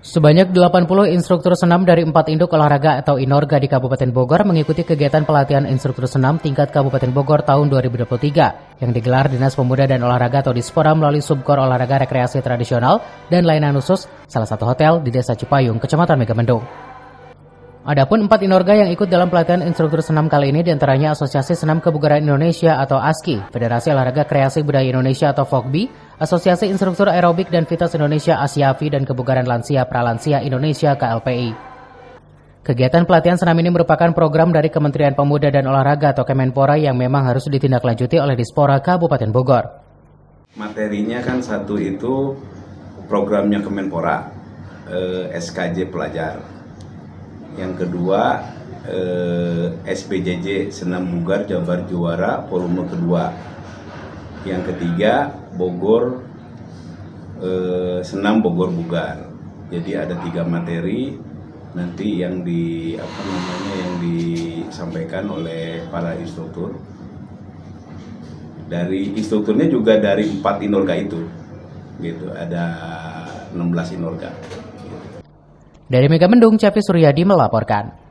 Sebanyak 80 instruktur senam dari 4 induk olahraga atau Inorga di Kabupaten Bogor mengikuti kegiatan pelatihan instruktur senam tingkat Kabupaten Bogor tahun 2023 yang digelar Dinas Pemuda dan Olahraga atau Dispora melalui Subkor Olahraga Rekreasi Tradisional dan Layanan Khusus salah satu hotel di Desa Cipayung, Kecamatan Megamendung. Adapun 4 Inorga yang ikut dalam pelatihan instruktur senam kali ini diantaranya Asosiasi Senam Kebugaran Indonesia atau ASKI, Federasi Olahraga Kreasi Budaya Indonesia atau FOKBI, Asosiasi Instruktur Aerobik dan Fitness Indonesia ASIAFI dan Kebugaran Lansia Pralansia Indonesia KLPI. Kegiatan pelatihan senam ini merupakan program dari Kementerian Pemuda dan Olahraga atau Kemenpora yang memang harus ditindaklanjuti oleh Dispora Kabupaten Bogor. Materinya kan satu itu programnya Kemenpora, SKJ Pelajar. Yang kedua, SPJJ Senam Bugar Jabar Juara volume kedua. Yang ketiga, Bogor Senam Bogor Bugar. Jadi ada 3 materi nanti yang disampaikan oleh para instruktur. Dari instrukturnya juga dari 4 Inorga itu. Gitu, ada 16 Inorga. Dari Megamendung, Cepi Suryadi melaporkan.